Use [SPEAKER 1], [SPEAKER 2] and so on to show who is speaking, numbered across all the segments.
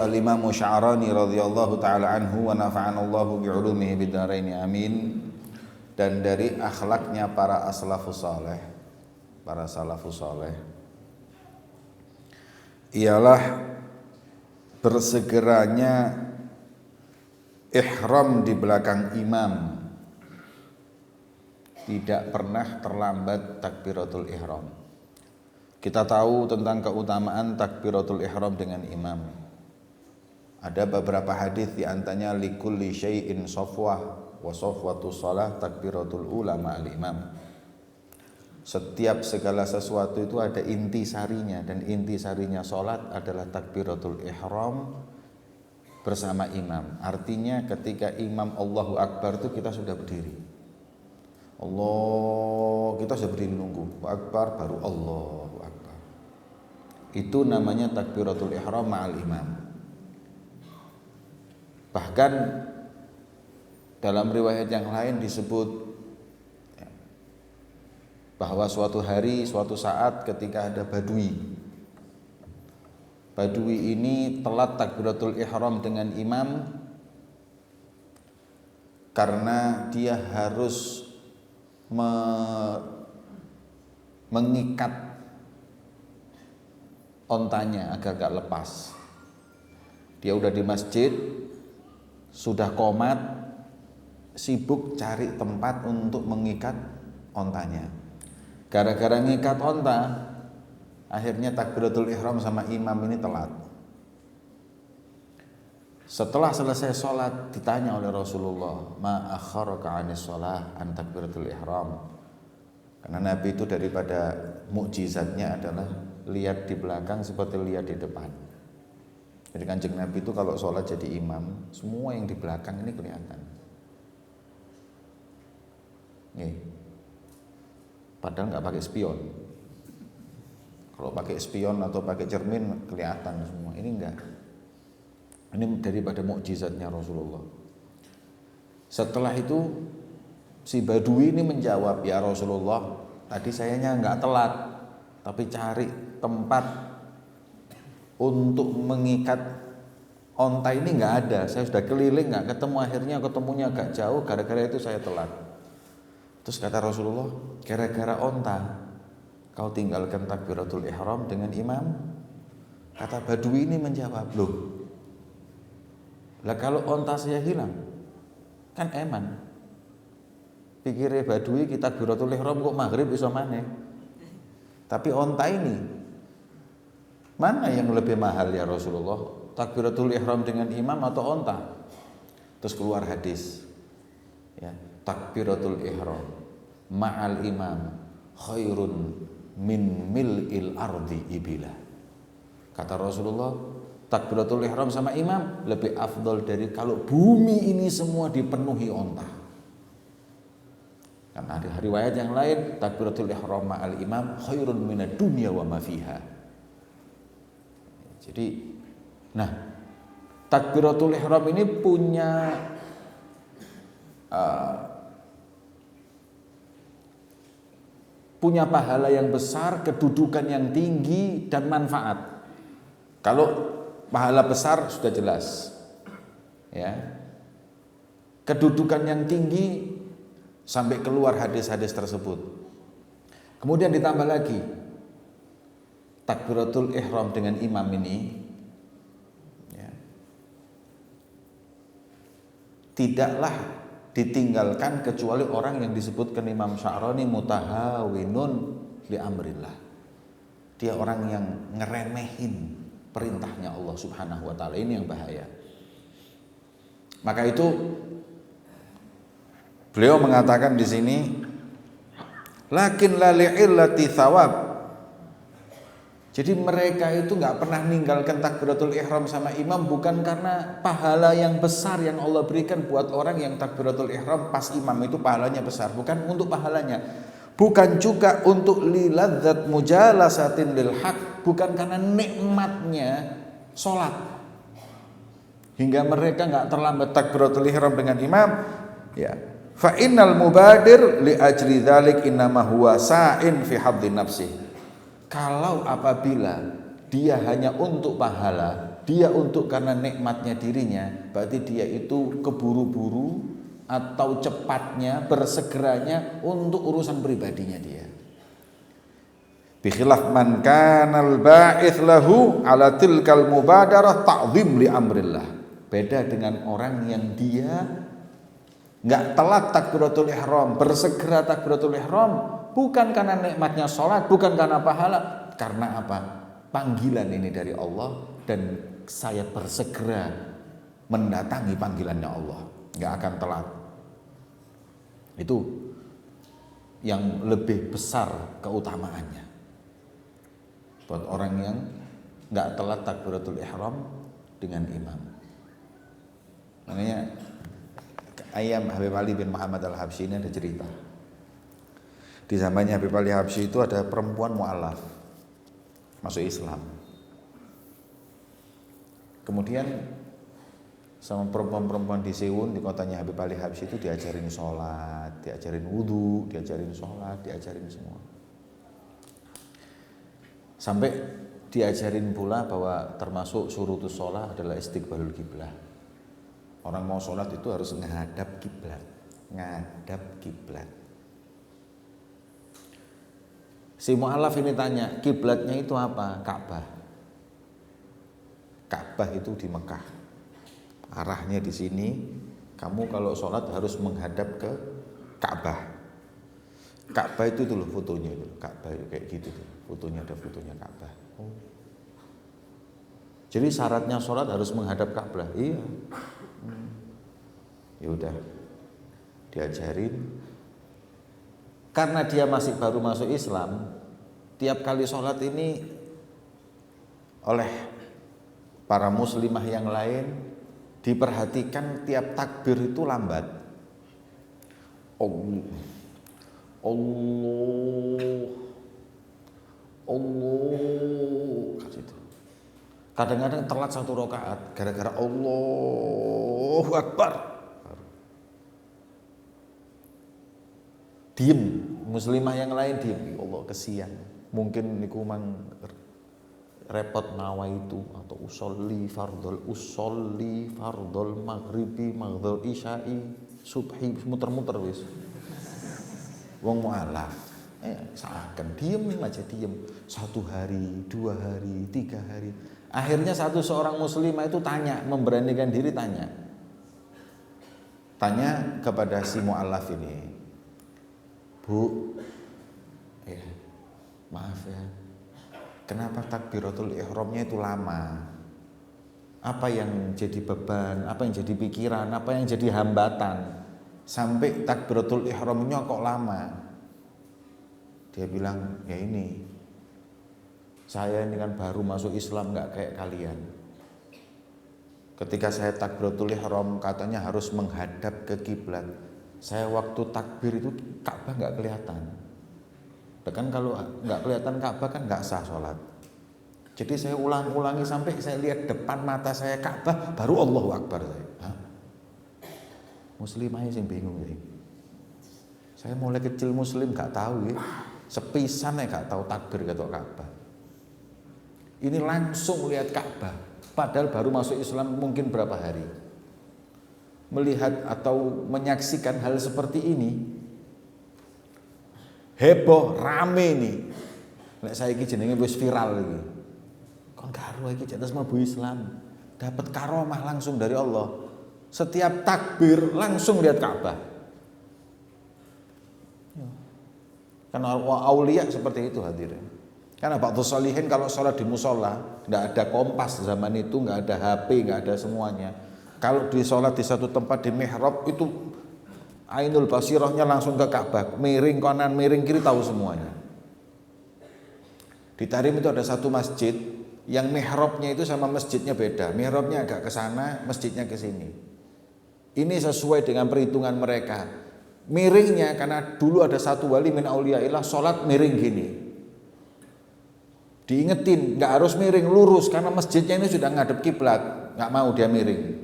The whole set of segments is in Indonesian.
[SPEAKER 1] Al-Imam Sya'rani radhiyallahu taala anhu wa nafa'anallahu bi'ulumihi bid-dharain amin. Dan dari akhlaknya para salafus saleh ialah bersegeranya ihram di belakang imam, tidak pernah terlambat takbiratul ihram. Kita tahu tentang keutamaan takbiratul ihram dengan imam. Ada beberapa hadis, di antaranya likulli syai'in safwah wa safwatu shalah takbiratul ula ma'al imam. Setiap segala sesuatu itu ada inti sarinya, dan inti sarinya salat adalah takbiratul ihram bersama imam. Artinya ketika imam Allahu Akbar itu kita sudah berdiri. Kita sudah berdiri nunggu Akbar, baru Allahu Akbar. Itu namanya takbiratul ihram ma'al imam. Bahkan dalam riwayat yang lain disebut bahwa suatu hari, suatu saat ketika ada badui ini telat takbiratul ihram dengan imam karena dia harus mengikat ontanya agar gak lepas. Dia udah di masjid, sudah qomat, sibuk cari tempat untuk mengikat ontanya. Gara-gara ngikat onta, akhirnya takbiratul ihram sama imam ini telat. Setelah selesai sholat, ditanya oleh Rasulullah, ma akharaka anis sholah an takbiratul ihram. Karena Nabi itu daripada mukjizatnya adalah lihat di belakang seperti lihat di depan. Jadi Kanjeng Nabi itu kalau sholat jadi imam, semua yang di belakang ini kelihatan. Nih. Padahal nggak pakai spion. Kalau pakai spion atau pakai cermin kelihatan semua. Ini enggak. Ini daripada mukjizatnya Rasulullah. Setelah itu si badui ini menjawab, ya Rasulullah, tadi sayanya nggak telat, tapi cari tempat untuk mengikat onta ini nggak ada. Saya sudah keliling nggak ketemu, akhirnya ketemunya agak jauh, gara-gara itu saya telat. Terus kata Rasulullah, gara-gara onta kau tinggalkan takbiratul ihram dengan imam? Kata badui ini menjawab, loh, lah kalau onta saya hilang kan eman. Pikirnya badui kita takbiratul ihram kok maghrib iso maneh. Tapi onta ini mana yang lebih mahal ya Rasulullah? Takbiratul ihram dengan imam atau onta? Terus keluar hadis, ya, takbiratul ihram ma'al imam khairun min mil'il ardi ibila. Kata Rasulullah, takbiratul ihram sama imam lebih afdol dari kalau bumi ini semua dipenuhi onta. Karena ada riwayat yang lain, takbiratul ihram ma'al imam khairun minad dunya wa ma fiha. Jadi, nah, takbiratul ihram ini punya pahala yang besar, kedudukan yang tinggi, dan manfaat. Kalau pahala besar sudah jelas, ya, kedudukan yang tinggi sampai keluar hadis-hadis tersebut. Kemudian ditambah lagi takbiratul ihram dengan imam ini, ya, tidaklah ditinggalkan kecuali orang yang disebutkan Imam Sya'rani mutahawinun li amrillah. Dia orang yang ngeremehin perintahnya Allah Subhanahu wa taala. Ini yang bahaya. Maka itu beliau mengatakan di sini, lakin la li'illati thawab. Jadi mereka itu nggak pernah meninggalkan takbiratul ihram sama imam bukan karena pahala yang besar yang Allah berikan buat orang yang takbiratul ihram pas imam itu pahalanya besar, bukan untuk pahalanya, bukan juga untuk liladzat mujalasatin lil haq, bukan karena nikmatnya sholat hingga mereka nggak terlambat takbiratul ihram dengan imam, ya. Fa innal mubadir li ajri dzalik innama huwa sa'in fi haddi nafsi. Kalau apabila dia hanya untuk pahala, dia untuk karena nikmatnya dirinya, berarti dia itu keburu-buru atau cepatnya, bersegeranya untuk urusan pribadinya dia. Bikhilaf man kana al-ba'its lahu ala tilkal mubadarah ta'zim li amrillah. Beda dengan orang yang dia enggak telat takbiratul ihram, bersegera takbiratul ihram bukan karena nikmatnya sholat, bukan karena pahala, karena apa? Panggilan ini dari Allah dan saya bersegera mendatangi panggilannya Allah, enggak akan telat. Itu yang lebih besar keutamaannya buat orang yang nggak telat takbiratul ihram dengan imam. Makanya ayam Habib Ali bin Muhammad al-Habsyi ini ada cerita. Di zamannya Habib Ali Habsyi itu ada perempuan mu'alaf masuk Islam. Kemudian sama perempuan-perempuan di Sewun di kotanya Habib Ali Habsyi itu diajarin sholat, diajarin wudhu, diajarin sholat, diajarin semua. Sampai diajarin pula bahwa termasuk syurutus sholat adalah istiqbalul kiblah. Orang mau sholat itu harus menghadap kiblat, ngadap kiblat. Si mu'alaf ini tanya, kiblatnya itu apa? Ka'bah. Ka'bah itu di Mekah. Arahnya di sini. Kamu kalau sholat harus menghadap ke Ka'bah. Ka'bah itu loh fotonya itu. Ka'bah itu kayak gitu tuh. Fotonya ada fotonya Ka'bah. Oh. Jadi syaratnya sholat harus menghadap Ka'bah. Iya. Ya udah. Diajarin. Karena dia masih baru masuk Islam, tiap kali sholat ini oleh para muslimah yang lain diperhatikan tiap takbir itu lambat. Allah gitu. Kadang-kadang telat satu rakaat gara-gara Allahu Akbar. Diem, muslimah yang lain diem. Ya Allah kesian. Mungkin niku mang repot nawa itu atau usolli fardol maghribi maghdhul isya'i subhi muter-muter wis. Wong mu'alaf seakan diem aja diem 1 hari, 2 hari, 3 hari. Akhirnya seorang muslimah itu tanya, memberanikan diri tanya kepada si mu'alaf ini, Bu, maaf ya, kenapa takbiratul ihramnya itu lama? Apa yang jadi beban, apa yang jadi pikiran, apa yang jadi hambatan sampai takbiratul ihramnya kok lama? Dia bilang, ya ini, saya ini kan baru masuk Islam, nggak kayak kalian. Ketika saya takbiratul ihram katanya harus menghadap ke kiblat. Saya waktu takbir itu Ka'bah nggak kelihatan. Kan kalau nggak kelihatan Ka'bah kan nggak sah sholat. Jadi saya ulangi sampai saya lihat depan mata saya Ka'bah, baru Allahu Akbar saya. Muslimah yang bingung ya. Saya mulai kecil muslim nggak tahu ya. Sepisan ya gak tahu takbir ketok Ka'bah. Ini langsung lihat Ka'bah, padahal baru masuk Islam mungkin berapa hari. Melihat atau menyaksikan hal seperti ini, heboh, rame nih. Nek saiki jenenge wis viral iki. Kon karo iki jatah mlebu Islam, dapat karomah langsung dari Allah. Setiap takbir langsung lihat Ka'bah. Karena aulia seperti itu hadirin. Karena ba'dhu sholihin kalau sholat di musola, nggak ada kompas zaman itu, nggak ada HP, nggak ada semuanya. Kalau di sholat di satu tempat di mihrab itu ainul basirahnya langsung ke Ka'bah, miring kanan, miring kiri tahu semuanya. Di Tarim itu ada satu masjid yang mihrabnya itu sama masjidnya beda. Mihrabnya agak ke sana, masjidnya ke sini. Ini sesuai dengan perhitungan mereka. Miringnya karena dulu ada satu wali min auliyaillah sholat miring gini. Diingetin nggak harus miring lurus karena masjidnya ini sudah ngadep kiblat, nggak mau dia miring.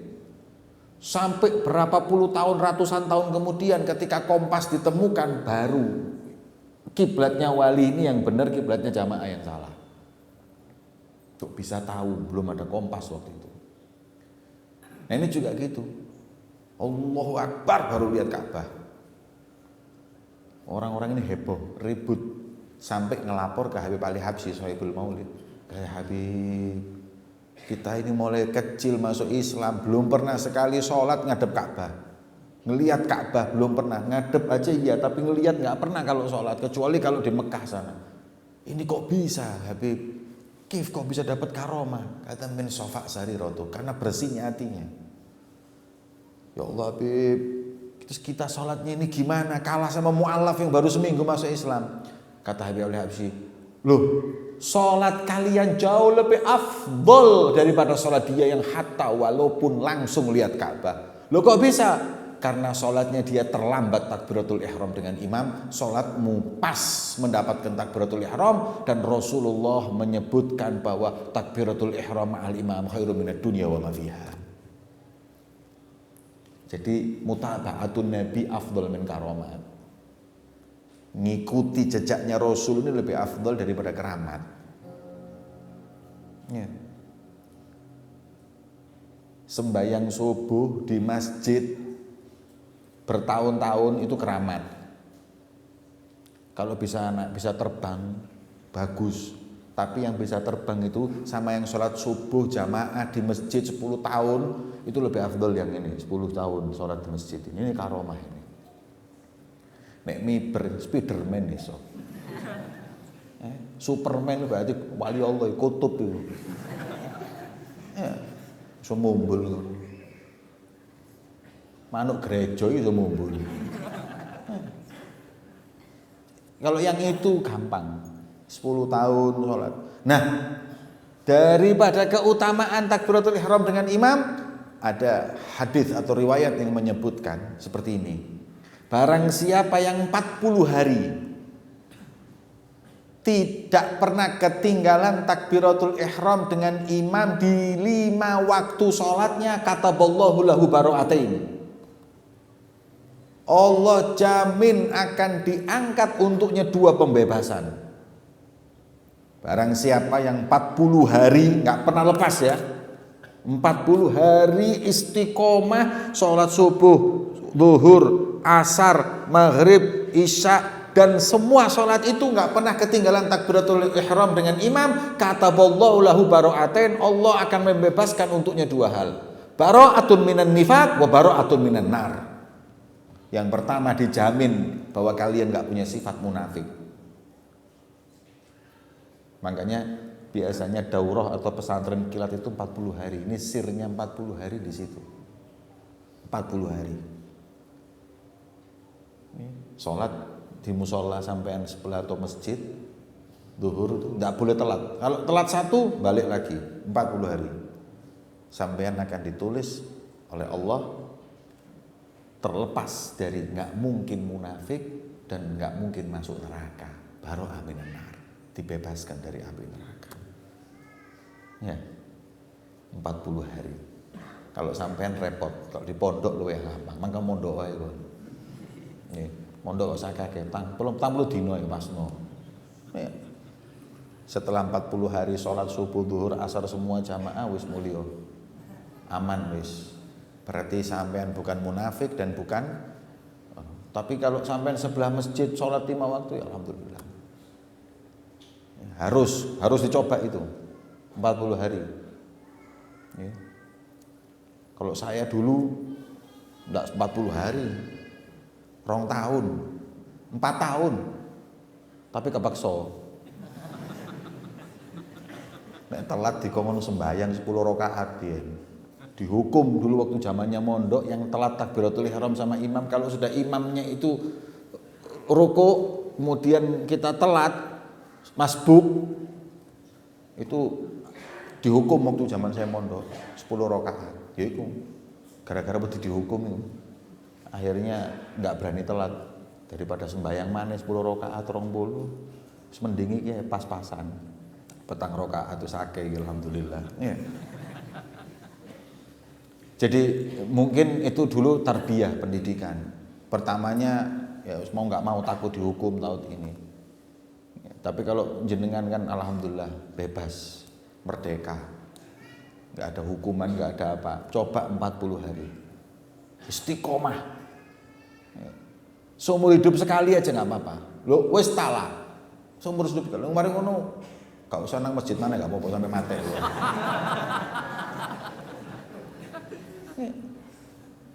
[SPEAKER 1] Sampai berapa puluh tahun, ratusan tahun kemudian ketika kompas ditemukan baru kiblatnya wali ini yang benar, kiblatnya jamaah yang salah. Untuk bisa tahu, belum ada kompas waktu itu. Nah ini juga gitu. Allahu Akbar baru lihat Ka'bah. Orang-orang ini heboh, ribut, sampai ngelapor ke Habib Ali Habsyi Sohibul Maulid. Kayak Habib, kita ini mulai kecil masuk Islam, belum pernah sekali sholat ngadep Ka'bah. Ngelihat Ka'bah belum pernah, ngadep aja iya, tapi ngelihat nggak pernah kalau sholat, kecuali kalau di Mekah sana. Ini kok bisa Habib? Kif kok bisa dapat karomah? Kata min sofa sari roto, karena bersihnya hatinya. Ya Allah Habib, terus kita sholatnya ini gimana? Kalah sama mu'alaf yang baru seminggu masuk Islam. Kata Habib Ali Habsyi, loh sholat kalian jauh lebih afdol daripada sholat dia yang hatta walaupun langsung lihat Ka'bah. Loh kok bisa? Karena sholatnya dia terlambat takbiratul ihram dengan imam, sholatmu pas mendapatkan takbiratul ihram, dan Rasulullah menyebutkan bahwa takbiratul ihram ma'al imam khairum minad dunya wa ma fiha. Jadi mutaba'atun nabi afdal min karomat. Ngikuti jejaknya Rasul ini lebih afdal daripada keramat. Ya. Sembayang subuh di masjid bertahun-tahun itu keramat. Kalau bisa terbang bagus, tapi yang bisa terbang itu sama yang sholat subuh jamaah di masjid 10 tahun itu lebih afdol yang ini 10 tahun sholat di masjid ini karomah ini. Nek miber Spiderman iso. Superman berarti wali Allah kutub itu. Ya, iso mumbul. Manuk gereja itu mumbul. Kalau yang itu gampang, 10 tahun sholat. Nah, daripada keutamaan takbiratul ihram dengan imam, ada hadis atau riwayat yang menyebutkan seperti ini. Barang siapa yang 40 hari tidak pernah ketinggalan takbiratul ihram dengan imam di 5 waktu sholatnya, kataballahu lahu bara'atain. Allah jamin akan diangkat untuknya 2 pembebasan. Barang siapa yang 40 hari nggak pernah lepas ya, 40 hari istiqomah sholat subuh, zuhur, asar, maghrib, isya, dan semua sholat itu nggak pernah ketinggalan takbiratul ihram dengan imam, kataballahu lahu bara'atain. Allah akan membebaskan untuknya 2 hal, bara'atun minan nifaq wa bara'atun minan nar. Yang pertama dijamin bahwa kalian nggak punya sifat munafik. Makanya biasanya daurah atau pesantren kilat itu 40 hari. Ini sirnya 40 hari di situ. 40 hari. Sholat di musola sampean sebelah atau masjid, zuhur itu nggak boleh telat. Kalau telat 1 balik lagi 40 hari. Sampean akan ditulis oleh Allah terlepas dari nggak mungkin munafik dan nggak mungkin masuk neraka, baru aminan nar, dibebaskan dari api neraka. Ya, 40 hari. Kalau sampean repot, kalau di pondok lu yang gampang, mangka mondok wae kok. Nih, mondok usah kakek, belum 40 dino ya masno. Ya. Setelah 40 hari sholat subuh, zuhur, asar semua jamaah wis mulio, aman wis. Berarti sampean bukan munafik dan bukan. Tapi kalau sampean sebelah masjid sholat 5 waktu ya alhamdulillah. Harus dicoba itu 40 hari. Ya. Kalau saya dulu enggak 40 hari, 2 tahun, 4 tahun, tapi kepaksa. Nek telat dikongkon sembahyang 10 rakaat dia. Dihukum dulu waktu zamannya mondok yang telat takbiratul ihram sama imam. Kalau sudah imamnya itu rukuk kemudian kita telat masbuk, itu dihukum waktu zaman saya mondok 10 rakaat. Ya itu gara-gara betul dihukum itu. Akhirnya nggak berani telat, daripada sembahyang mana 10 rakaat 20 mendingi ya pas-pasan petang rakaat itu sakit alhamdulillah ya. Jadi mungkin itu dulu tarbiyah pendidikan. Pertamanya ya mau nggak mau takut dihukum tahun ini. Ya, tapi kalau jenengan kan alhamdulillah bebas. merdeka. Nggak ada hukuman, nggak ada apa. Coba 40 hari. Istiqomah. Seumur hidup sekali aja nggak apa-apa. Lo wis tala. Seumur hidup sekali. Kemarin ngono, gak usah nang masjid mana gak apa-apa sampai mati.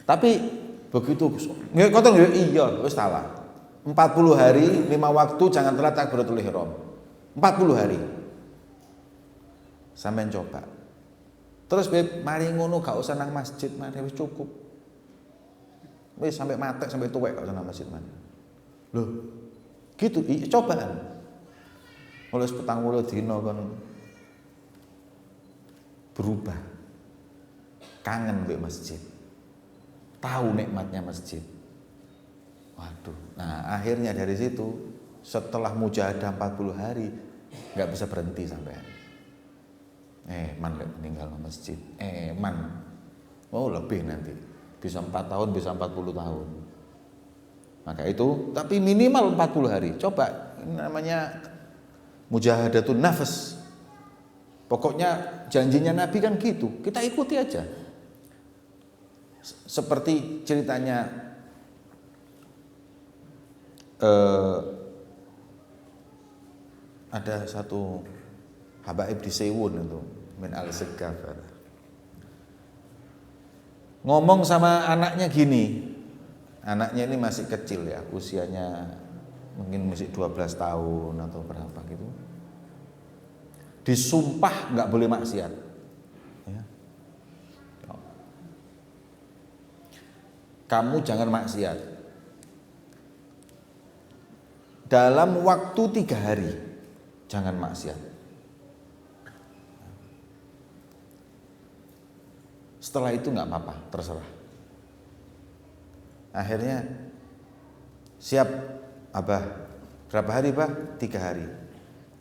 [SPEAKER 1] Tapi begitu, nggak kotong iya, wis tala. 40 hari, 5 waktu jangan telat takbiratul ihram. 40 hari. Sampeyan coba. Terus mari ngono gak usah nang masjid mana wis cukup. Wis sampai mati sampai tuwek gak usah nang masjid mana. Loh, gitu cobaan. Oleh 40 dina kan berubah. Kangen mbek masjid. Tahu nikmatnya masjid. Waduh. Nah, akhirnya dari situ setelah mujahadah 40 hari nggak bisa berhenti sampean. Man meninggal di masjid. Man. Oh, lebih nanti. Bisa 4 tahun, bisa 40 tahun. Maka itu, tapi minimal 40 hari. Coba, ini namanya mujahadatun nafas. Pokoknya janjinya Nabi kan gitu. Kita ikuti aja. Seperti ceritanya ada satu habaib di Sewun itu min al-Segaf ngomong sama anaknya gini. Anaknya ini masih kecil ya, usianya mungkin masih 12 tahun atau berapa gitu. Disumpah nggak boleh maksiat. Ya. Kamu jangan maksiat dalam waktu 3 hari, jangan maksiat. Setelah itu nggak apa-apa, terserah. Akhirnya siap, Abah. Berapa hari, Bah? 3 hari.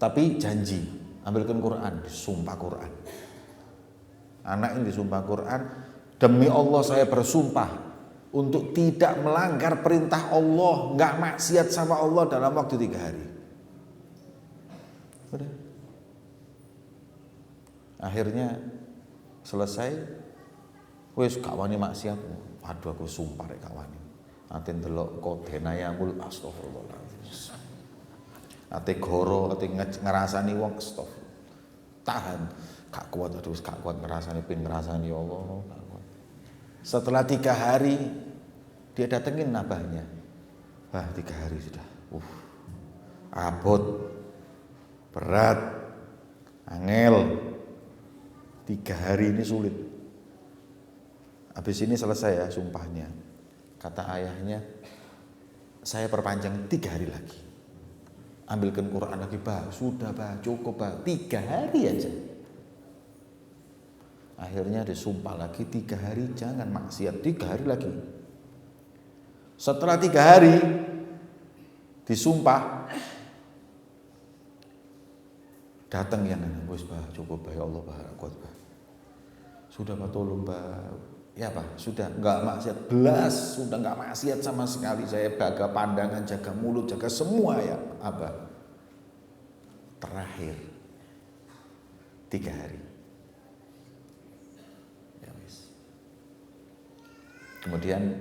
[SPEAKER 1] Tapi janji, ambilkan Quran, disumpah Quran. Anak ini disumpah Quran, demi Allah saya bersumpah untuk tidak melanggar perintah Allah, nggak maksiat sama Allah dalam waktu 3 hari. Udah. Akhirnya selesai, wis gak wani maksiat. Waduh aku sumpah rek gak wani. Ate ndelok kodenayamul astagfirullahaladzim. Ate goro, ate ngerasani wong astagfirullah. Tahan, gak kuat, aduh gak kuat ngerasani ya Allah. Setelah 3 hari dia datengin abahnya. Wah 3 hari sudah. Abot, berat, angel. 3 hari ini sulit. Habis ini selesai ya sumpahnya. Kata ayahnya, saya perpanjang 3 hari lagi. Ambilkan Quran lagi, Bah. Sudah, Bah, cukup, Bah. 3 hari aja. Akhirnya disumpah lagi 3 hari, jangan maksiat. 3 hari lagi. Setelah 3 hari disumpah, datang yang wis Bah, cukup Bah, ya Allah Bah, kuat Bah. Sudah Bah, tolong Bah. Ya Pak, sudah enggak maksiat belas, sudah enggak maksiat sama sekali. Saya jaga pandangan, jaga mulut, jaga semua ya Abah. Terakhir 3 hari. Ya wis. Kemudian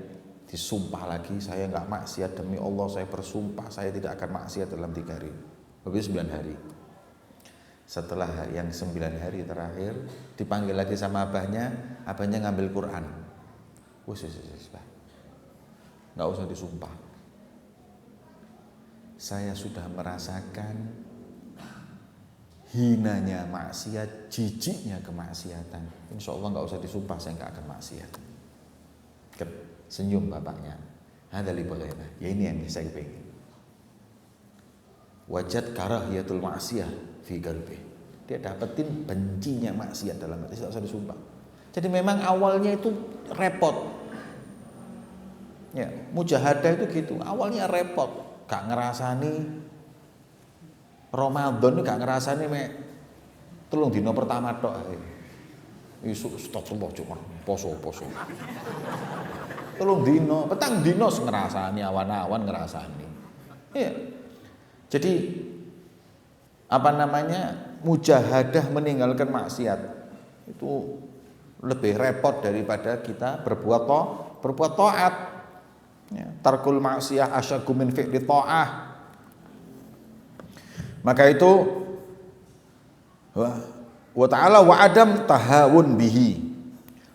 [SPEAKER 1] disumpah lagi, saya enggak maksiat demi Allah, saya bersumpah saya tidak akan maksiat dalam 3 hari. Habis 9 hari. Setelah yang 9 hari terakhir dipanggil lagi sama abahnya ngambil Quran. Wis, nggak usah disumpah. Saya sudah merasakan hinanya maksiat, jijiknya kemaksiatan. Insya Allah nggak usah disumpah, saya nggak akan maksiat. Senyum bapaknya. Ada libatnya. Ya ini yang saya pengen. Wajad karahiyatul maksiyah fi qalbi. Dia dapetin bencinya maksiat dalam hati, tidak usah disumpah. Jadi memang awalnya itu repot. Ya, mujahadah itu gitu. Awalnya repot, gak ngerasani Ramadan, gak ngerasani mek 3 dina pertama tok ae. Isuk astagfirullah cuma poso. 3 dina, petang dina ngerasani awan-awan ngerasani. Iya. Jadi apa namanya? mujahadah meninggalkan maksiat itu lebih repot daripada kita berbuat taat. Ya, tarkul maksiyah asyaggu min fi'li ta'ah. Maka itu wa ta'ala wa adam tahawun bihi.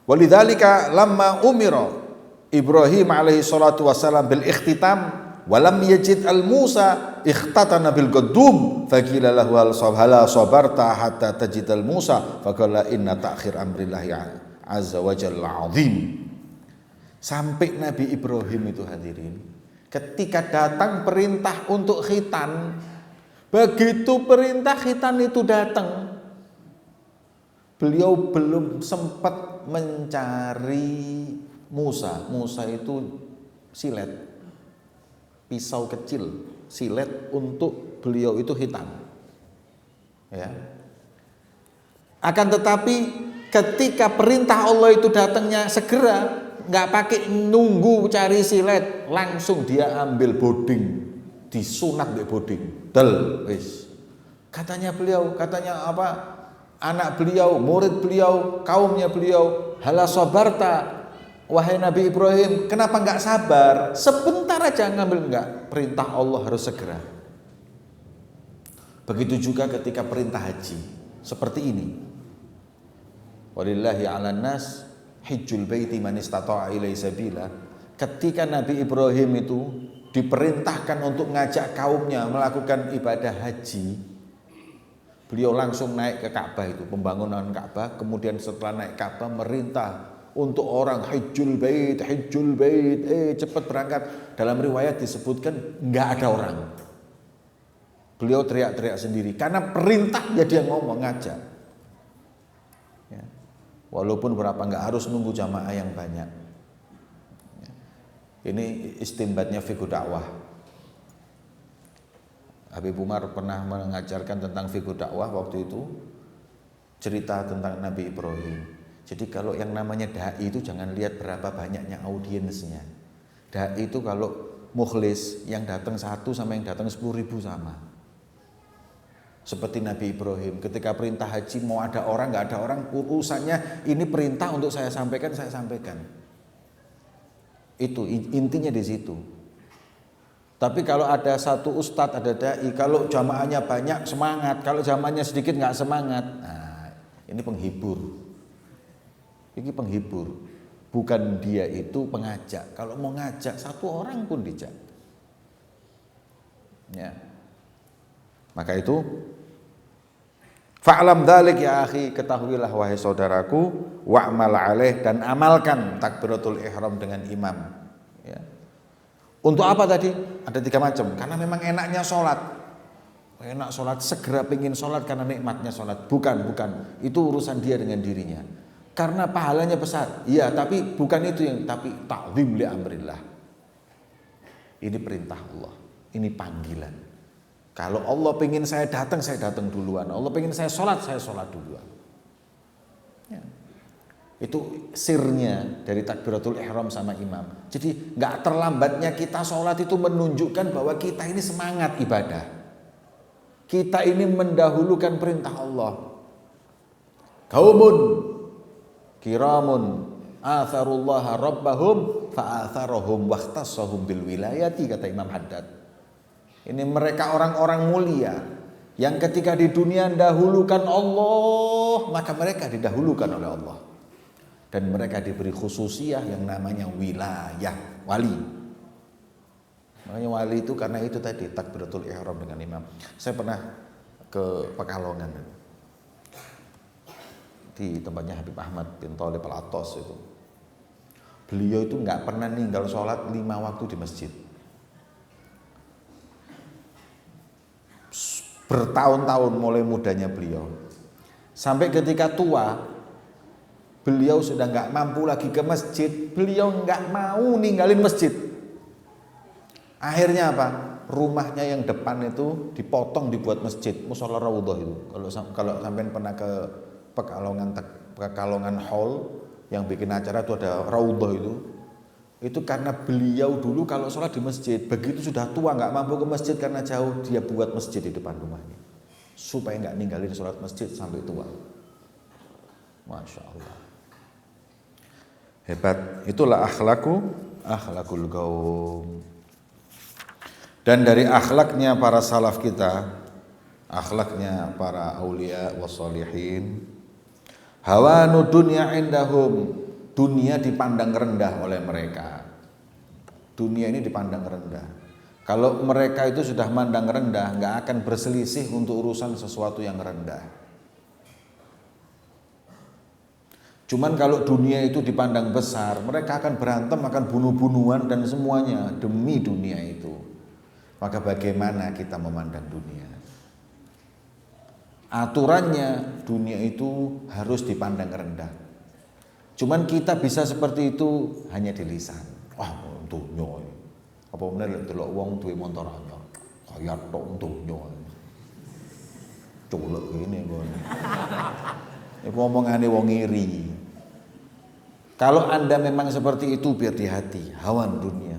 [SPEAKER 1] Walidzalika lamma umira Ibrahim alaihi salatu wassalam bil ikhtitam walam yajid al Musa ikhtatana bil qaddum faqila lahu hala sabarta hatta tajid al Musa faqala inna ta'khir amrillahi azza wa jalla azim. Sampai Nabi Ibrahim itu hadirin, ketika datang perintah untuk khitan, begitu perintah khitan itu datang, beliau belum sempat mencari Musa. Musa itu silet, pisau kecil, silet untuk beliau itu khitan. Ya. Akan tetapi ketika perintah Allah itu datangnya segera, nggak pakai nunggu cari silet, langsung dia ambil boding, disunat di boding, del, wis. Katanya apa? Anak beliau, murid beliau, kaumnya beliau, hala sabarta, wahai Nabi Ibrahim, kenapa nggak sabar? Sebentar aja ngambil, nggak, perintah Allah harus segera. Begitu juga ketika perintah haji, seperti ini. Walillahi 'alan nas hijjul baiti man istata'a ilaihi sabila. Ketika Nabi Ibrahim itu diperintahkan untuk ngajak kaumnya melakukan ibadah haji, beliau langsung naik ke Ka'bah itu, pembangunan Ka'bah. Kemudian setelah naik Ka'bah merintah untuk orang hijjul bait, cepat berangkat. Dalam riwayat disebutkan nggak ada orang. Beliau teriak-teriak sendiri karena perintahnya, dia ngomong, ngajak. Ya. Walaupun berapa, nggak harus nunggu jamaah yang banyak. Ini istinbatnya fiqh dakwah. Habib Umar pernah mengajarkan tentang fiqh dakwah waktu itu, cerita tentang Nabi Ibrahim. Jadi kalau yang namanya dai itu jangan lihat berapa banyaknya audiensnya. Dai itu kalau mukhlis, yang datang 1 sama yang datang 10.000 sama. Seperti Nabi Ibrahim, ketika perintah haji mau ada orang nggak ada orang, urusannya ini perintah untuk saya sampaikan, saya sampaikan. Itu intinya di situ. Tapi kalau ada satu ustadz, ada dai, kalau jamaahnya banyak semangat, kalau jamaahnya sedikit nggak semangat. Nah, ini penghibur. Ini penghibur. Bukan dia itu pengajak. Kalau mau ngajak 1 orang pun dijak. Ya. Maka itu fa'lam dzalik ya akhi, ketahuilah wahai saudaraku, wa'mal alaih, dan amalkan takbiratul ihram dengan imam. Ya. Untuk apa tadi? Ada 3 macam. Karena memang enaknya sholat. Enak sholat, segera pengen sholat karena nikmatnya sholat. Bukan. Itu urusan dia dengan dirinya. Karena pahalanya besar. Iya, tapi bukan itu yang, tapi ta'zim li amrillah. Ini perintah Allah. Ini panggilan. Kalau Allah pengen saya datang duluan. Allah pengen saya sholat duluan. Ya. Itu sirnya dari takbiratul ihram sama imam. Jadi nggak terlambatnya kita sholat itu menunjukkan bahwa kita ini semangat ibadah. Kita ini mendahulukan perintah Allah. Qaumun kiramun atharullaha rabbahum fa'atharahum wahtassahum bil wilayati, kata Imam Haddad. Ini mereka orang-orang mulia yang ketika di dunia dahulukan Allah, maka mereka didahulukan oleh Allah. Dan mereka diberi khususiyah yang namanya wilayah, wali. Makanya wali itu karena itu tadi, takbiratul ihram dengan imam. Saya pernah ke Pekalongan di tempatnya Habib Ahmad bin Thalib Al-Attas itu. Beliau itu nggak pernah ninggal sholat 5 waktu di masjid. Bertahun-tahun mulai mudanya beliau. Sampai ketika tua, beliau sudah nggak mampu lagi ke masjid, beliau nggak mau ninggalin masjid. Akhirnya apa? Rumahnya yang depan itu dipotong dibuat masjid, mushola raudhah itu. Kalau sampean pernah ke Pekalongan Hall yang bikin acara itu ada raudhah itu karena beliau dulu kalau sholat di masjid, begitu sudah tua nggak mampu ke masjid karena jauh, dia buat masjid di depan rumahnya. supaya nggak ninggalin sholat masjid sampai tua. Masya Allah. Hebat. Itulah akhlakul qaum. Dan dari akhlaknya para salaf kita, akhlaknya para aulia wassalihin, hawanu dunya indahum, dunia dipandang rendah oleh mereka. Dunia ini dipandang rendah. Kalau mereka itu sudah mandang rendah, nggak akan berselisih untuk urusan sesuatu yang rendah. Cuman kalau dunia itu dipandang besar, mereka akan berantem, akan bunuh-bunuhan dan semuanya demi dunia itu. Maka bagaimana kita memandang dunia? Aturannya dunia itu harus dipandang rendah. Cuman kita bisa seperti itu hanya di lisan. Wah, dunia. Apa bener delok wong duwe motor anyar. Kaya tok dunia. Culek ngene kon. Iku omongane wong iri. Kalau Anda memang seperti itu, biar di hati, hawan dunia.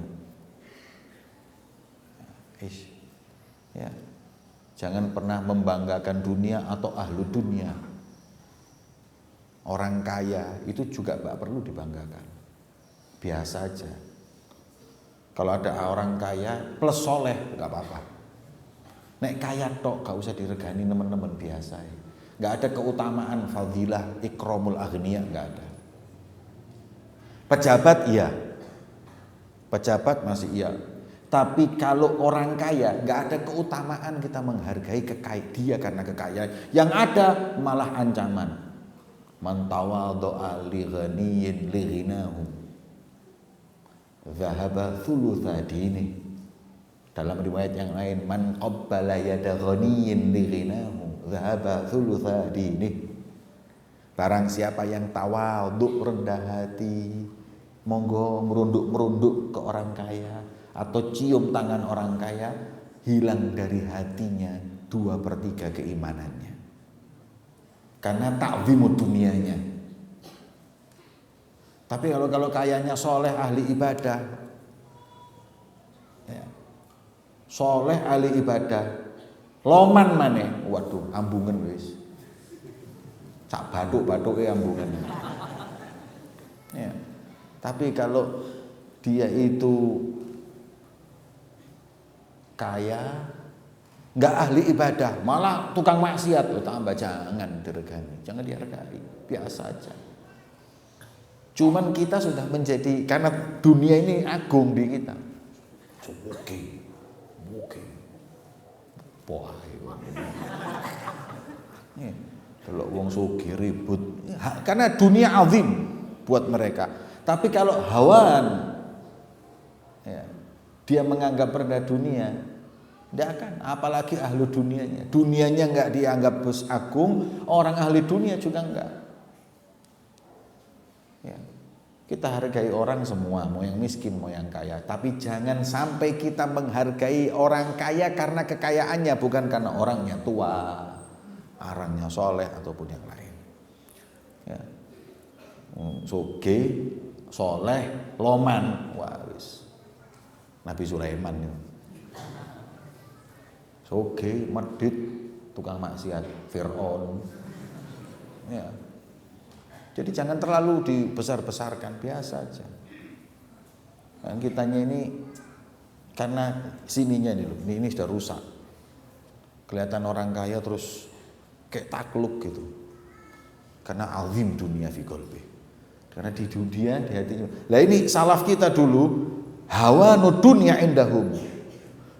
[SPEAKER 1] Ya. Jangan pernah membanggakan dunia atau ahlu dunia. Orang kaya itu juga gak perlu dibanggakan. Biasa aja. Kalau ada orang kaya plus soleh gak apa-apa. Nek kaya tok gak usah diregani teman-teman, biasa. Gak ada keutamaan fadilah ikramul aghnia, gak ada. Pejabat iya, pejabat masih iya. Tapi kalau orang kaya, nggak ada keutamaan kita menghargai dia karena kekayaan. Yang ada malah ancaman. Man tawadha'a li ghaniyyin li ghinahu dhahaba thulutha dini. Dalam riwayat yang lain, man qabbala yada ghaniyyin li ghinahu dhahaba thulutha dini. Barang siapa yang tawadhu, rendah hati, monggo merunduk-merunduk ke orang kaya atau cium tangan orang kaya, hilang dari hatinya 2/3 keimanannya. Karena takzimud dunianya. Tapi kalau kayanya soleh, ahli ibadah, ya, soleh ahli ibadah, loman maneh, waduh, ambungen wis. Sak bathuk-bathuke ambungen. Ya. Tapi kalau dia itu kaya, nggak ahli ibadah, malah tukang maksiat, tambah jangan diregani, jangan dihargai, biasa aja. Cuman kita sudah menjadi, karena dunia ini agung di kita. Oke, wah, kalau wong sugih ribut, karena dunia azim buat mereka. Tapi kalau hawan, ya, dia menganggap rendah dunia, tidak akan. Apalagi ahlu dunianya, dunianya nggak dianggap bos agung, orang ahli dunia juga nggak. Ya, kita hargai orang semua, mau yang miskin, mau yang kaya. Tapi jangan sampai kita menghargai orang kaya karena kekayaannya, bukan karena orangnya tua, orangnya soleh ataupun yang lain. Ya. Soge, soleh, loman, wah wis. Nabi Sulaiman ya. Soge, medit, tukang maksiat, Fir'aun. Ya. Jadi jangan terlalu dibesar-besarkan, biasa aja. Dan kitanya ini karena sininya nih loh, ini sudah rusak. Kelihatan orang kaya terus kayak takluk gitu. Karena azim dunia fi qalbi. Karena di dunia di hatinya. Lah ini salaf kita dulu, hawanu dunya indahum.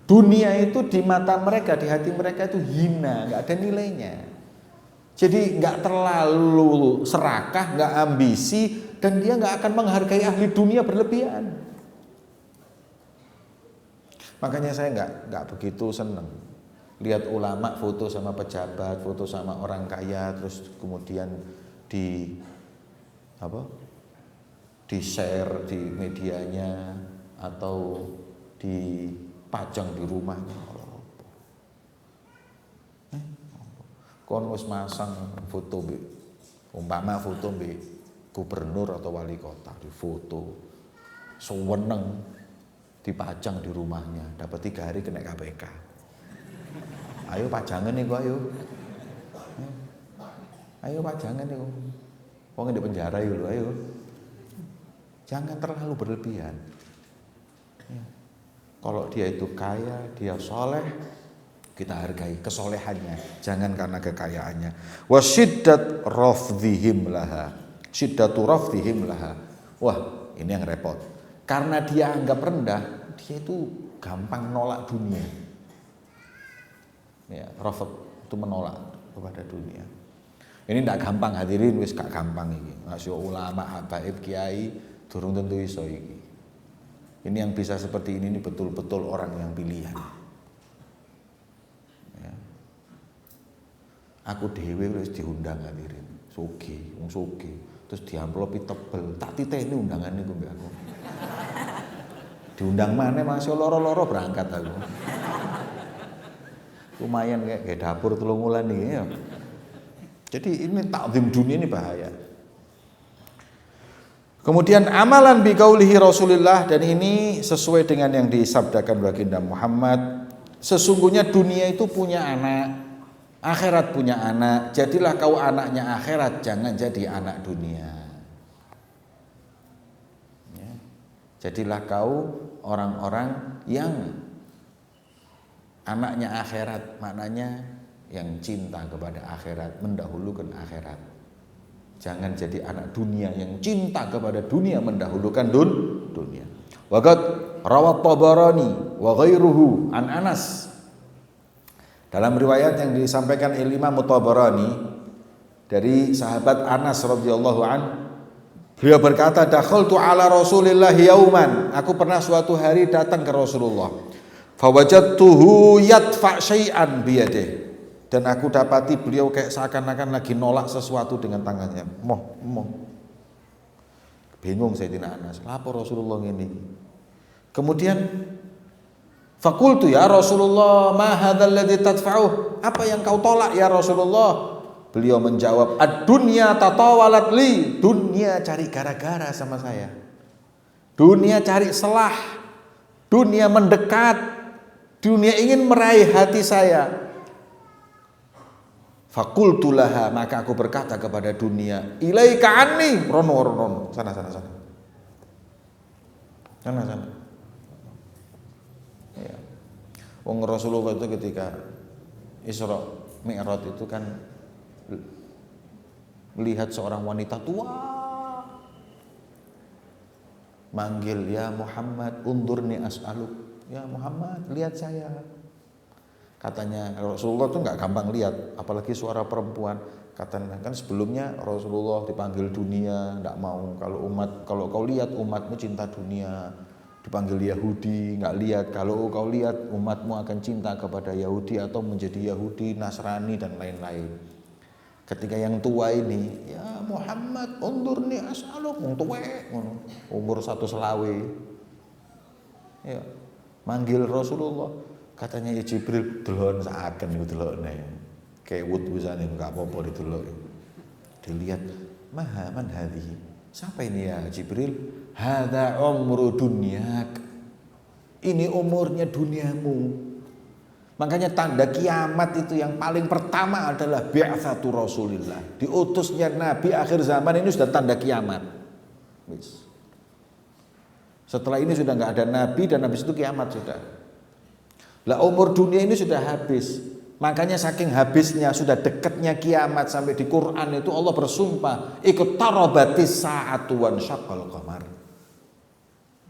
[SPEAKER 1] Dunia itu di mata mereka, di hati mereka itu hina, nggak ada nilainya. Jadi nggak terlalu serakah, nggak ambisi, dan dia nggak akan menghargai ahli dunia berlebihan. Makanya saya nggak begitu seneng lihat ulama foto sama pejabat, foto sama orang kaya, terus kemudian di-share di medianya atau dipajang di rumahnya. Kon wis masang foto mbek umpama foto mbek gubernur atau wali kota, di foto seweneng dipajang di rumahnya, dapat 3 hari kena KPK. Ayo pajangan niku ayo. Ayo pajangan niku. Wong di penjara yo ayo. Jangan terlalu berlebihan. Ya. Kalau dia itu kaya, dia soleh, kita hargai kesolehannya, jangan karena kekayaannya. Wa syiddat rafdhihim laha. Syiddatu rafdhihim laha. Wah, ini yang repot. Karena dia anggap rendah, dia itu gampang nolak dunia. Ya, rafd itu menolak kepada dunia. Ini ndak gampang hadirin, wis gak gampang iki. Masya ulama, habaib, kiai durung tentu iso iki. Ini yang bisa seperti ini betul-betul orang yang pilihan. Ya. Aku dhewe wis diundang hadirin, sugih, wong sugih, terus diamplopi tebel, tak titeni undangan niku mbek aku. Diundang mana masih loro-loro berangkat aku. Lumayan kayak dapur telung wulan nih ya. Jadi ini takzim dunia ini bahaya. Kemudian amalan bi qaulihi Rasulullah, dan ini sesuai dengan yang disabdakan baginda Muhammad, sesungguhnya dunia itu punya anak, akhirat punya anak. Jadilah kau anaknya akhirat, jangan jadi anak dunia. Ya. Jadilah kau orang-orang yang anaknya akhirat, maknanya yang cinta kepada akhirat, mendahulukan akhirat. Jangan jadi anak dunia yang cinta kepada dunia, mendahulukan dunia. Waqad rawat Tabarani wa ghairuhu an Anas. Dalam riwayat yang disampaikan Imam Tabarani dari sahabat Anas radhiyallahu an, beliau berkata, dakhaltu ala Rasulillah yauman. Aku pernah suatu hari datang ke Rasulullah. Fawajadtuhu yadfa syai'an biyadihi. Dan aku dapati beliau kayak seakan-akan lagi nolak sesuatu dengan tangannya. Moh. Bingung Sayyidina Anas. Lapor Rasulullah ini. Kemudian faqultu ya Rasulullah, ma hadzal ladzi tadfa'uh? Apa yang kau tolak ya Rasulullah? Beliau menjawab, ad-dunya tatawalat li. Dunia cari gara-gara sama saya. Dunia cari selah. Dunia mendekat. Dunia ingin meraih hati saya. Fakultu laha, maka aku berkata kepada dunia, ilaika anni, rono, sana. Ya. Wong Rasulullah itu ketika Isra Mi'raj itu kan melihat seorang wanita tua, manggil, ya Muhammad, undurni as'aluk, ya Muhammad, lihat saya. Katanya Rasulullah tuh nggak gampang lihat, apalagi suara perempuan. Katanya kan sebelumnya Rasulullah dipanggil dunia, nggak mau. Kalau kau lihat umatmu cinta dunia, dipanggil Yahudi, nggak lihat. Kalau kau lihat umatmu akan cinta kepada Yahudi atau menjadi Yahudi, Nasrani dan lain-lain. Ketika yang tua ini, ya Muhammad, undurni as'aluk, tuwek, umur 1 selawe, ya manggil Rasulullah. Katanya ya Jibril, delon seakan itu delone. Kayak wudhu-wudhuane enggak apa-apa didelok. Dilihat, man hadhihi? Siapa ini ya Jibril? Hadza umru dunyak. Ini umurnya duniamu. Makanya tanda kiamat itu yang paling pertama adalah bi'atsatu Rasulillah. Diutusnya Nabi akhir zaman ini sudah tanda kiamat. Setelah ini sudah enggak ada Nabi dan habis itu kiamat sudah. Lah umur dunia ini sudah habis. Makanya saking habisnya, sudah dekatnya kiamat, sampai di Quran itu Allah bersumpah, iqtarabatis sa'atu wan syaqqal qamar.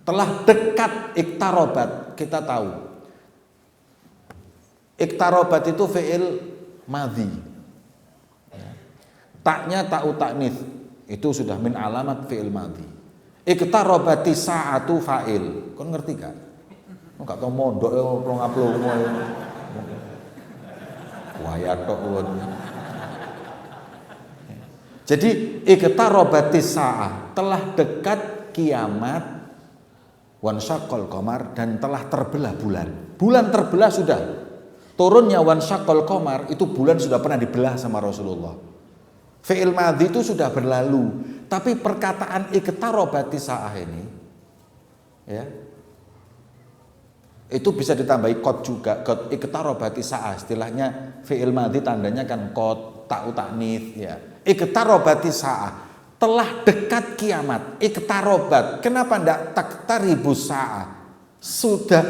[SPEAKER 1] Telah dekat iqtarabat, kita tahu. Iqtarabat itu fi'il madhi. Taknya ta'u ta'nits, itu sudah min alamat fi'il madhi. Iqtarabatis sa'atu fa'il. Kau ngerti gak? Enggak tahu mondok ya plong-plong. Waya tok. Jadi iqtarabatis saah, telah dekat kiamat, wan syaqqal qamar, dan telah terbelah bulan. Bulan terbelah sudah. Turunnya wan syaqqal qamar itu bulan sudah pernah dibelah sama Rasulullah. Fi'il madhi itu sudah berlalu, tapi perkataan iqtarabatis saah ini ya Itu bisa ditambahi qad juga, qad iqtarabati sa'ah, istilahnya fi'il madhi tandanya kan qad, ta'u ta'nits ya. Iqtarabati sa'ah, telah dekat kiamat. Iqtarabat, kenapa enggak taqtaribus sa'ah? Sudah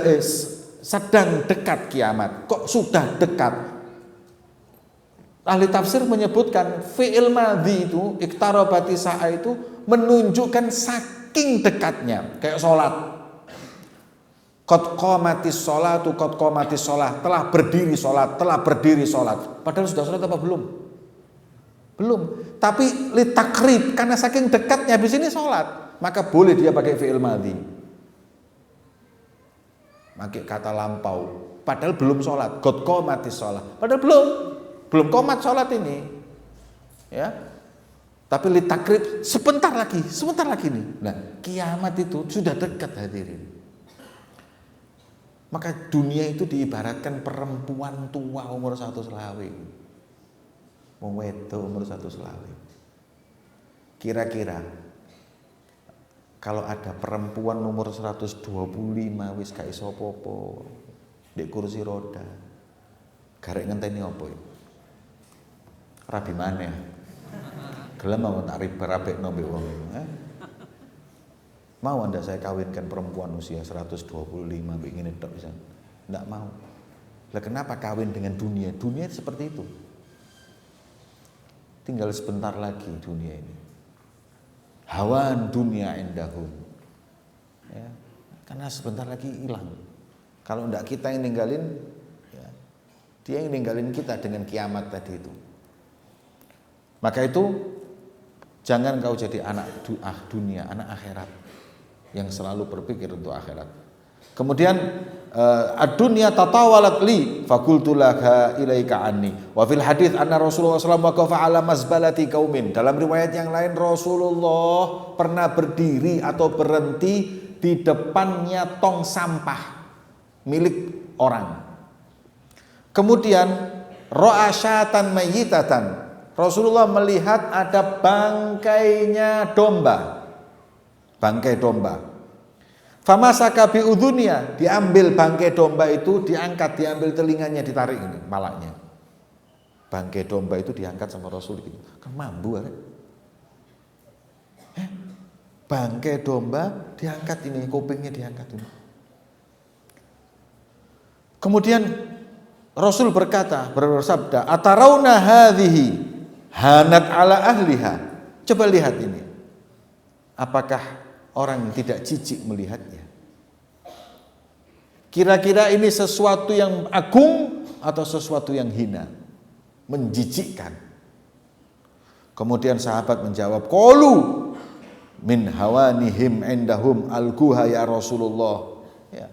[SPEAKER 1] sedang dekat kiamat. Kok sudah dekat? Ahli tafsir menyebutkan fi'il madhi itu, iqtarabati sa'ah itu menunjukkan saking dekatnya, kayak sholat. Qad qamatis sholatu, qad qamatis sholat, telah berdiri sholat, telah berdiri sholat. Padahal sudah sholat apa belum? Belum. Tapi litakrib, karena saking dekatnya habis ini sholat, maka boleh dia pakai fi'il madhi. Pakai kata lampau. Padahal belum sholat. Qad qamatis sholat. Padahal belum qomat sholat ini. Ya. Tapi litakrib sebentar lagi nih. Nah, kiamat itu sudah dekat hadirin. Maka dunia itu diibaratkan perempuan tua umur 100 selawe. Wong wedok umur 100 selawe. Kira-kira kalau ada perempuan umur 125 wis gak iso apa-apa, ndek kursi roda. Garek ngenteni apa ya? Rabi maneh. Gelem mau tak rabekno mbek wong. Mau Anda saya kawinkan perempuan usia 125 begini tok bisa? Enggak mau. Lah kenapa kawin dengan dunia? Dunia seperti itu. Tinggal sebentar lagi dunia ini. Hawan dunia indahum. Ya, karena sebentar lagi hilang. Kalau enggak kita yang ninggalin, ya, dia yang ninggalin kita dengan kiamat tadi itu. Maka itu jangan kau jadi anak dunia, anak akhirat yang selalu berpikir untuk akhirat. Kemudian ad-dunya tatawalat li faqultu laka ilaika anni. Wa fil hadits anna Rasulullah sallallahu alaihi wasallam waqafa ala mazbalati qaumin. Dalam riwayat yang lain Rasulullah pernah berdiri atau berhenti di depannya tong sampah milik orang. Kemudian ra'a syatan mayyitatan. Rasulullah melihat ada bangkainya domba. Bangkai domba. Famasaka bi udhunya, diambil bangkai domba itu, diangkat, diambil telinganya, ditarik ini malaknya. Bangkai domba itu diangkat sama Rasul gitu. Kan mambu kan? Bangkai domba diangkat ini, kupingnya diangkat ini. Kemudian Rasul bersabda, "Atarawna hadhihi hanat ala ahliha." Coba lihat ini. Apakah orang tidak jijik melihatnya? Kira-kira ini sesuatu yang agung atau sesuatu yang hina, menjijikkan? Kemudian sahabat menjawab, qalu min hawanihim indahum alquha ya Rasulullah. Ya.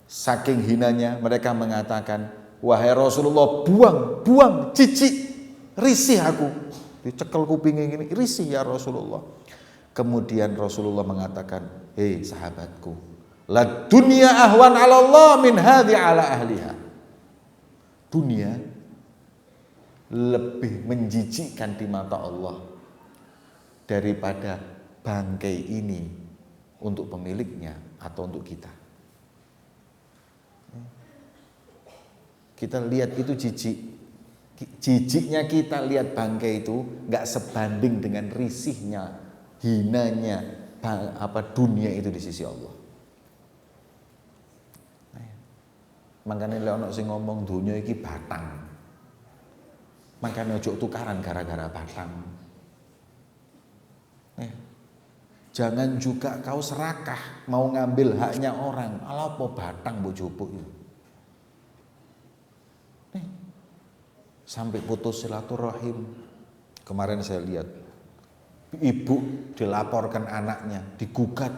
[SPEAKER 1] Saking hinanya mereka mengatakan, wahai Rasulullah, buang, jijik, risih aku. Dicekel kupingnya gini, risih ya Rasulullah. Kemudian Rasulullah mengatakan, hei sahabatku, la dunia ahwan ala Allah min hadhi ala ahliha. Dunia lebih menjijikkan di mata Allah daripada bangkai ini untuk pemiliknya atau untuk kita. Kita lihat itu jijiknya kita lihat bangkai itu nggak sebanding dengan risihnya, hinanya dunia itu di sisi Allah. Makanya lek ono sing ngomong dunia iki batang. Makanya ojo tukaran gara-gara batang. Jangan juga kau serakah mau ngambil haknya orang. Ala apa batang bojoku itu. Sampai putus silaturahim. Kemarin saya lihat ibu dilaporkan anaknya, digugat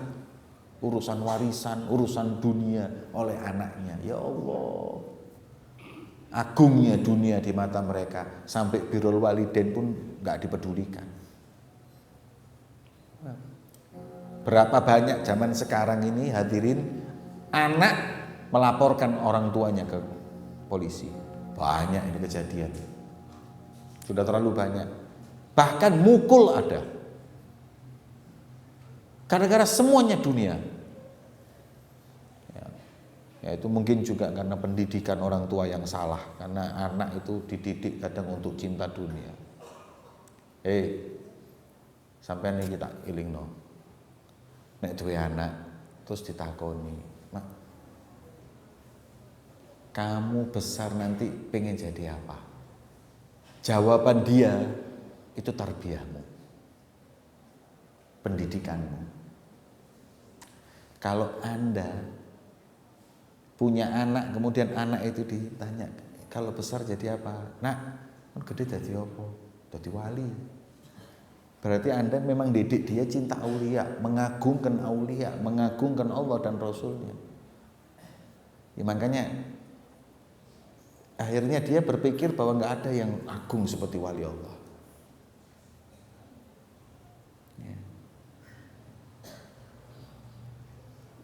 [SPEAKER 1] urusan warisan, urusan dunia oleh anaknya. Ya Allah, agungnya dunia di mata mereka, sampai birrul walidain pun gak dipedulikan. Berapa banyak zaman sekarang ini hadirin anak melaporkan orang tuanya ke polisi. Banyak ini kejadian, sudah terlalu banyak. Bahkan mukul ada. Gara-gara semuanya dunia. Ya. Ya itu mungkin juga karena pendidikan orang tua yang salah, karena anak itu dididik kadang untuk cinta dunia. Sampean iki tak ilingno. Nek duwe anak terus ditakoni, "Mak, kamu besar nanti pengen jadi apa?" Jawaban dia itu tarbiyahmu, pendidikanmu. Kalau Anda punya anak, kemudian anak itu ditanya, "Kalau besar jadi apa?" "Nak, kan gede jadi apa?" "Jadi wali." Berarti Anda memang didik dia cinta aulia, mengagungkan Allah dan Rasulnya. Ya, makanya akhirnya dia berpikir bahwa nggak ada yang agung seperti wali Allah. Ya.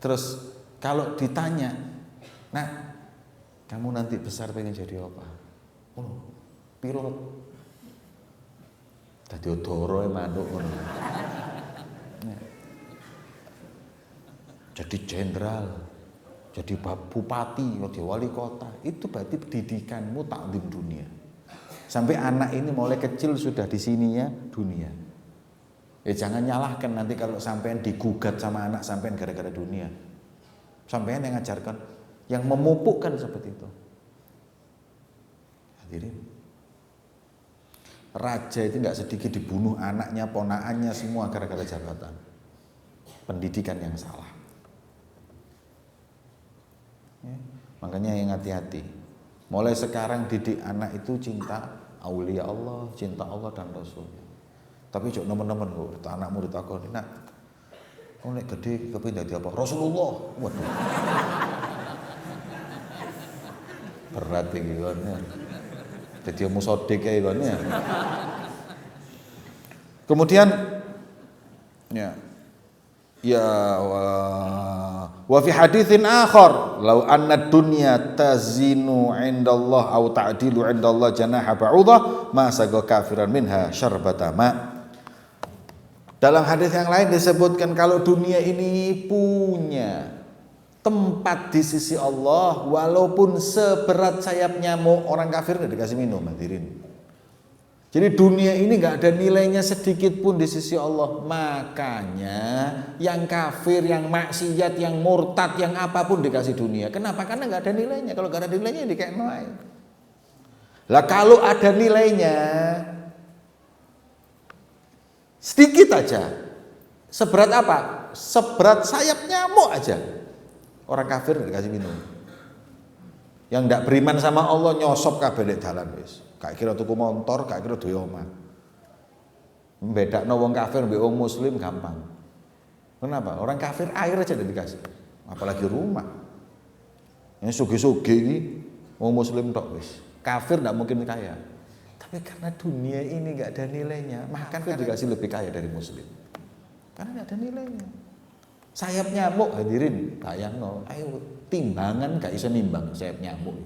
[SPEAKER 1] Terus kalau ditanya, "Nah, kamu nanti besar pengen jadi apa?" "Oh, pilot." Dadi odoro manuk ngono. Jadi jenderal, jadi bupati, jadi wali kota. Itu berarti pendidikanmu taklim dunia. Sampai anak ini mulai kecil sudah di sininya dunia. Ya jangan nyalahkan nanti kalau sampean digugat sama anak sampean gara-gara dunia. Sampean yang ngajarkan, yang memupukkan seperti itu. Hadirin, raja itu nggak sedikit dibunuh anaknya, ponakannya semua gara-gara jabatan. Pendidikan yang salah. Ya, makanya yang hati-hati. Mulai sekarang didik anak itu cinta aulia Allah, cinta Allah dan Rasulnya. Tapi jok nemen-nemen kok, anakmu ditakoni, "Nak, kau nek gede kepengin dadi apa?" "Rasulullah." Waduh. Berat iki kon. Jadi musodik ya kan ya. Kemudian wa fi haditsin akhar law anna dunya tazinu indallah aw ta'dilu indallah janaha ba'udah ma saga kafiran minha syarbata ma. Dalam hadis yang lain disebutkan kalau dunia ini punya tempat di sisi Allah walaupun seberat sayap nyamuk, orang kafir nggak dikasih minum, hadirin. Jadi dunia ini nggak ada nilainya sedikit pun di sisi Allah. Makanya yang kafir, yang maksiat, yang murtad, yang apapun dikasih dunia. Kenapa? Karena nggak ada nilainya. Kalau nggak ada nilainya dikasih noai. Lah kalau ada nilainya sedikit aja. Seberat apa? Seberat sayap nyamuk aja. Orang kafir dikasih minum. Yang ndak beriman sama Allah nyosop kabeh nek dalan wis. Gak kira tuku motor, gak kira duwe omah. Mbedakno wong kafir mbek wong muslim gampang. Kenapa? Orang kafir air aja ndak dikasih. Apalagi rumah. Yang sugih-sugih iki wong muslim tok wis. Kafir ndak mungkin kaya. Tapi karena dunia ini gak ada nilainya, maka kafir dikasih lebih kaya dari muslim. Karena gak ada nilainya. Sayap nyamuk, hadirin, bayangno, ayo timbangan gak iso nimbang sayap nyamuk.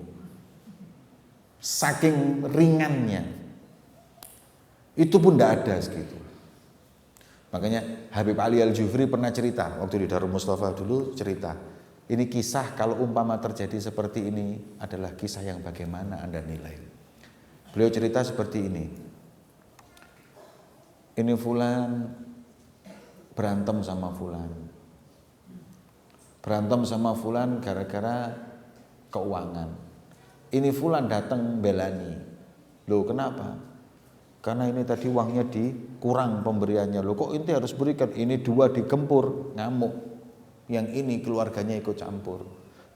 [SPEAKER 1] Saking ringannya. Itu pun ndak ada segitu. Makanya Habib Ali Al-Jufri pernah cerita waktu di Darul Mustafa dulu cerita. Ini kisah kalau umpama terjadi seperti ini adalah kisah yang bagaimana Anda nilai. Beliau cerita seperti ini. Ini fulan berantem sama fulan. Berantem sama fulan gara-gara keuangan. Ini fulan datang belani. Loh kenapa? Karena ini tadi uangnya dikurang pemberiannya. Loh kok inti harus berikan? Ini dua digempur, ngamuk. Yang ini keluarganya ikut campur.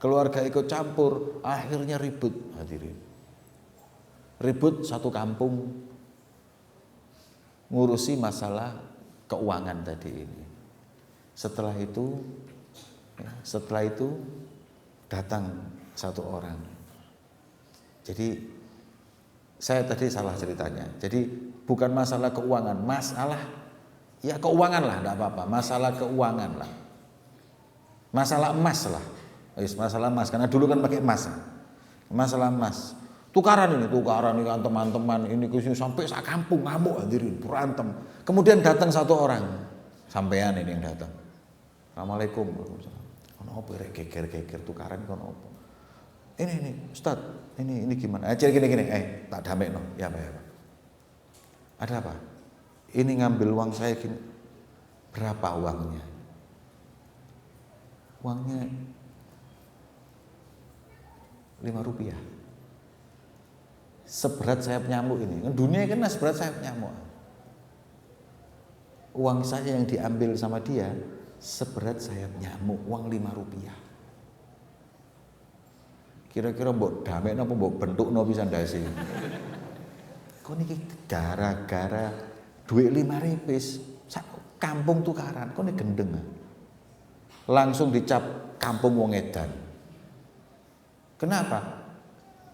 [SPEAKER 1] Keluarga ikut campur, akhirnya ribut, hadirin. Ribut satu kampung ngurusi masalah keuangan tadi ini. Setelah itu datang satu orang. Jadi saya tadi salah ceritanya. Jadi bukan masalah keuangan, masalah ya keuangan lah, enggak apa-apa. Masalah keuangan lah. Masalah emas lah. Masalah emas karena dulu kan pakai emas. Masalah emas. Tukaran ini kan teman-teman ini sampai sak kampung ngamuk hadirin, berantem. Kemudian datang satu orang. Sampean ini yang datang. Assalamualaikum. Kono apa rek geger-geger tukaran kono apa? Ini Ustaz, ini gimana? Aja gini, tak damekno. Ya Pak, ya Pak. Ada apa? Ini ngambil uang saya gini. Berapa uangnya? Uangnya 5 rupiah. Seberat sayap nyamuk ini. Dunia kan seberat sayap nyamuk. Uang saya yang diambil sama dia seberat sayap nyamuk, uang 5 rupiah. Kira-kira mbok damekno apa mbok bentukno pisan ndase. Kok niki gara-gara duit 5 ripis, kampung tukaran, kok niki gendeng. Langsung dicap kampung wong edan. Kenapa?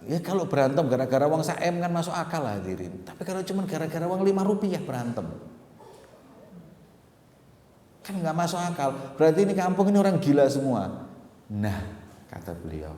[SPEAKER 1] Ya kalau berantem gara-gara uang 1 M kan masuk akal lah hadirin. Tapi kalau cuma gara-gara uang 5 rupiah berantem, kan nggak masuk akal. Berarti ini kampung ini orang gila semua. Nah, kata beliau,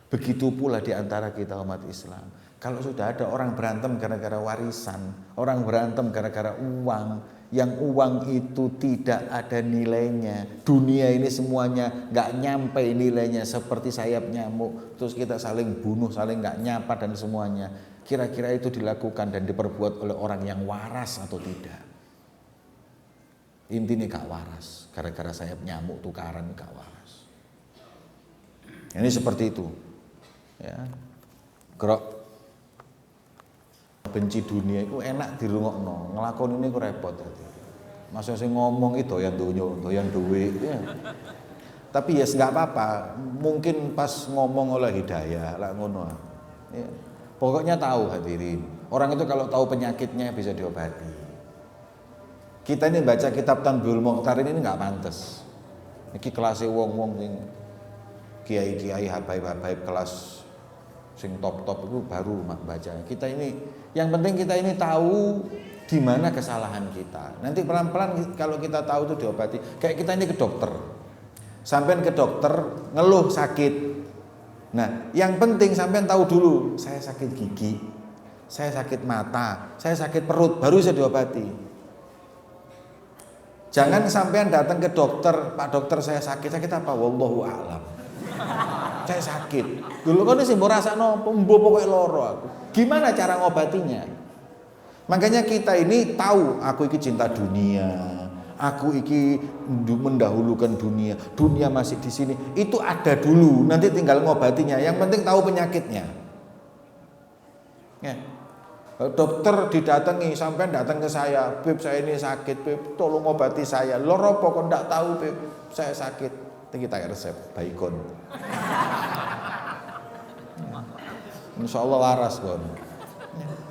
[SPEAKER 1] begitu pula di antara kita umat Islam. Kalau sudah ada orang berantem gara-gara warisan, orang berantem gara-gara uang, yang uang itu tidak ada nilainya, dunia ini semuanya nggak nyampe nilainya seperti sayap nyamuk, terus kita saling bunuh, saling nggak nyapa dan semuanya. Kira-kira itu dilakukan dan diperbuat oleh orang yang waras atau tidak? Intinya gak waras, gara-gara sayap nyamuk tukaran gak waras. Ini seperti itu. Ya. Gerok benci dunia itu enak dirungokno, ngelakon ini ku repot. Masa sing ngomong itu doyan doyan duit ya. Tapi ya nggak apa-apa, mungkin pas ngomong oleh hidayah lah ngono. Ya. Pokoknya tahu hadirin, orang itu kalau tahu penyakitnya bisa diobati. Kita ini baca kitab Tanbihul Mukhtarin ini nggak pantas. Iki kelasnya wong-wong sing kiai-kiai habaib-habaib kelas sing top-top itu baru baca. Kita ini, yang penting kita ini tahu di mana kesalahan kita. Nanti pelan-pelan kalau kita tahu itu diobati. Kayak kita ini ke dokter. Sampean ke dokter ngeluh sakit. Nah, yang penting sampean tahu dulu, saya sakit gigi, saya sakit mata, saya sakit perut, baru bisa diobati. Jangan sampean datang ke dokter, Pak dokter saya sakit apa? Wallahu a'lam. Saya sakit. Dulu kan sih mbok rasakno mbok pokoke loro aku. Gimana cara ngobatinya? Makanya kita ini tahu, aku iki cinta dunia, aku iki mendahulukan dunia, dunia masih di sini. Itu ada dulu, nanti tinggal ngobatinya. Yang penting tahu penyakitnya. Ya. Dokter didatangi, sampai datang ke saya, Beb saya ini sakit, Beb tolong obati saya. Lho apa kok ndak tahu Beb, saya sakit. Kita resep baikon. Insyaallah waras kon.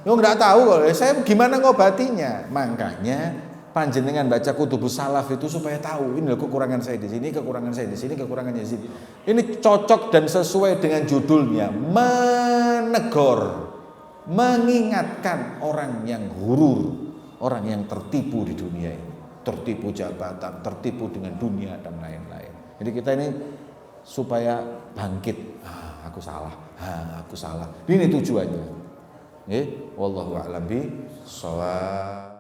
[SPEAKER 1] Yo ndak tahu kok, saya gimana ngobatinya? Makanya panjenengan baca kutubus salaf itu supaya tahu ini loh kekurangan saya di sini, kekurangan saya di sini, kekurangannya di sini. Ini cocok dan sesuai dengan judulnya, menegur, mengingatkan orang yang hurur, orang yang tertipu di dunia ini, tertipu jabatan, tertipu dengan dunia dan lain-lain. Jadi kita ini supaya bangkit, aku salah, aku salah. Ini tujuannya. Wallahu a'lam bishawab.